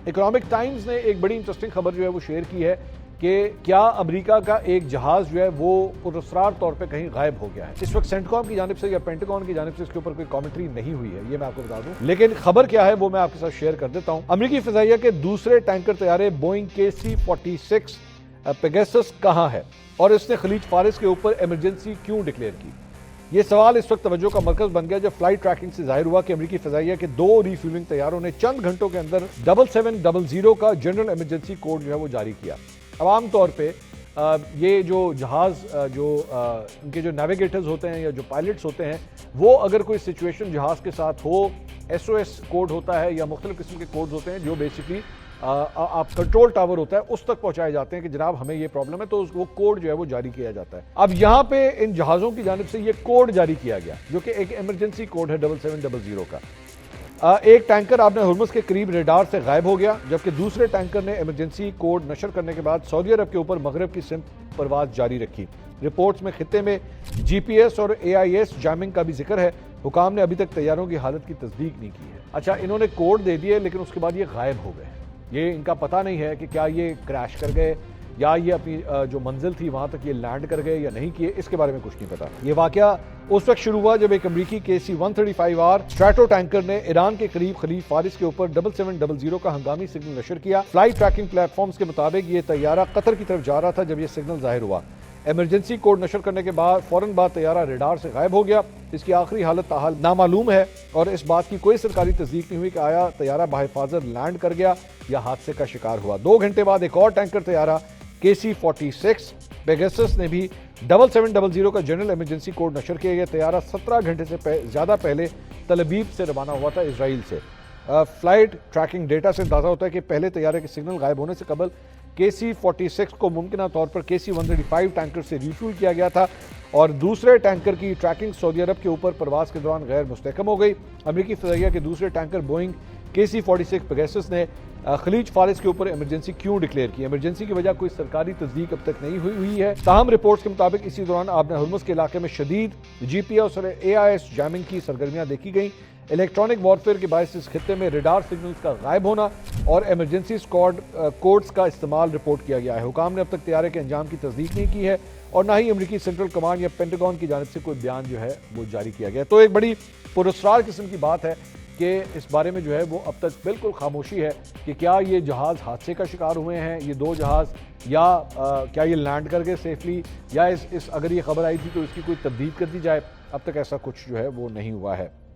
Economic Times نے ایک بڑی انٹرسٹنگ خبر جو ہے وہ شیئر کی ہے کہ کیا امریکہ کا ایک جہاز جو ہے وہ پراسرار طور پہ کہیں غائب ہو گیا ہے۔ اس وقت سینٹکام کی جانب سے یا پینٹاگون کی جانب سے اس کے اوپر کوئی کامنٹری نہیں ہوئی ہے، یہ میں آپ کو بتا دوں، لیکن خبر کیا ہے وہ میں آپ کے ساتھ شیئر کر دیتا ہوں۔ امریکی فضائیہ کے دوسرے ٹینکر طیارے بوئنگ KC-46 پیگاسس کہاں ہے اور اس نے خلیج فارس کے اوپر ایمرجنسی کیوں ڈکلیئر کی؟ یہ سوال اس وقت توجہ کا مرکز بن گیا جب فلائٹ ٹریکنگ سے ظاہر ہوا کہ امریکی فضائیہ کے 2 ری فیولنگ طیاروں نے چند گھنٹوں کے اندر 7700 کا جنرل ایمرجنسی کوڈ جو ہے وہ جاری کیا۔ عام طور پہ یہ جو جہاز ان کے جو نیویگیٹرز ہوتے ہیں یا جو پائلٹس ہوتے ہیں وہ اگر کوئی سچویشن جہاز کے ساتھ ہو، SOS کوڈ ہوتا ہے یا مختلف قسم کے کوڈز ہوتے ہیں جو بیسکلی آپ کنٹرول ٹاور ہوتا ہے اس تک پہنچائے جاتے ہیں کہ جناب ہمیں یہ پرابلم ہے، تو وہ کوڈ جو ہے وہ جاری کیا جاتا ہے۔ اب یہاں پہ ان جہازوں کی جانب سے یہ کوڈ جاری کیا گیا جو کہ ایک ایمرجنسی کوڈ ہے 7700 کا۔ ایک ٹینکر آبِ ہرمز کے قریب ریڈار سے غائب ہو گیا جبکہ دوسرے ٹینکر نے ایمرجنسی کوڈ نشر کرنے کے بعد سعودی عرب کے اوپر مغرب کی سمت پرواز جاری رکھی۔ رپورٹس میں خطے میں GPS اور AIS جیمنگ کا بھی ذکر ہے۔ حکام نے ابھی تک طیاروں کی حالت کی تصدیق نہیں کی ہے۔ اچھا، انہوں نے کوڈ دے دیے لیکن اس کے بعد یہ غائب ہو گئے، یہ ان کا پتہ نہیں ہے کہ کیا یہ کریش کر گئے یا یہ اپنی جو منزل تھی وہاں تک یہ لینڈ کر گئے یا نہیں کیے، اس کے بارے میں کچھ نہیں پتا۔ یہ واقعہ اس وقت شروع ہوا جب ایک امریکی KC-135R اسٹریٹو ٹینکر نے ایران کے قریب خلیج فارس کے اوپر 7700 کا ہنگامی سگنل نشر کیا۔ فلائٹ ٹریکنگ پلیٹ فارمز کے مطابق یہ طیارہ قطر کی طرف جا رہا تھا جب یہ سگنل ظاہر ہوا۔ ایمرجنسی کوڈ نشر کرنے کے بعد فوراً بعد طیارہ ریڈار سے غائب ہو گیا۔ اس کی آخری حالت تاحال نامعلوم ہے اور اس بات کی کوئی سرکاری تصدیق نہیں ہوئی کہ آیا طیارہ بحفاظت لینڈ کر گیا یا حادثے کا شکار ہوا۔ 2 گھنٹے بعد ایک اور ٹینکر طیارہ KC-46 پیگاسس نے بھی 7700 کا جنرل ایمرجنسی کوڈ نشر کیا۔ یہ طیارہ 17 گھنٹے سے زیادہ پہلے تل ابیب سے روانہ ہوا تھا، اسرائیل سے۔ فلائٹ ٹریکنگ ڈیٹا سے اندازہ ہوتا ہے کہ پہلے طیارے کے سگنل غائب ہونے سے قبل KC-46 کو ممکنہ طور پر KC-135 ٹینکر سے ریفیول کیا گیا تھا اور دوسرے ٹینکر کی ٹریکنگ سعودی عرب کے اوپر پرواز کے دوران غیر مستحکم ہو گئی۔ امریکی فضائیہ کے دوسرے ٹینکر بوئنگ KC-46 پیگاسس نے خلیج فارس کے اوپر ایمرجنسی کیوں ڈکلیئر کی؟ ایمرجنسی کی وجہ کوئی سرکاری تصدیق اب تک نہیں ہوئی ہے۔ تاہم رپورٹس کے مطابق اسی دوران آبِ ہرمز کے علاقے میں شدید GPS اور AIS جیمنگ کی سرگرمیاں دیکھی گئیں۔ الیکٹرانک وارفیئر کے باعث اس خطے میں ریڈار سگنلز کا غائب ہونا اور ایمرجنسی کوڈز کا استعمال رپورٹ کیا گیا ہے۔ حکام نے اب تک طیارے کے انجام کی تصدیق نہیں کی ہے اور نہ ہی امریکی سینٹرل کمانڈ یا پینٹاگون کی جانب سے کوئی بیان جو ہے وہ جاری کیا گیا۔ تو ایک بڑی پراسرار قسم کی بات ہے کہ اس بارے میں جو ہے وہ اب تک بالکل خاموشی ہے کہ کیا یہ جہاز حادثے کا شکار ہوئے ہیں، یہ 2 جہاز، یا کیا یہ لینڈ کر گئے سیفلی، یا اگر یہ خبر آئی تھی تو اس کی کوئی تردید کر دی جائے۔ اب تک ایسا کچھ جو ہے وہ نہیں ہوا ہے۔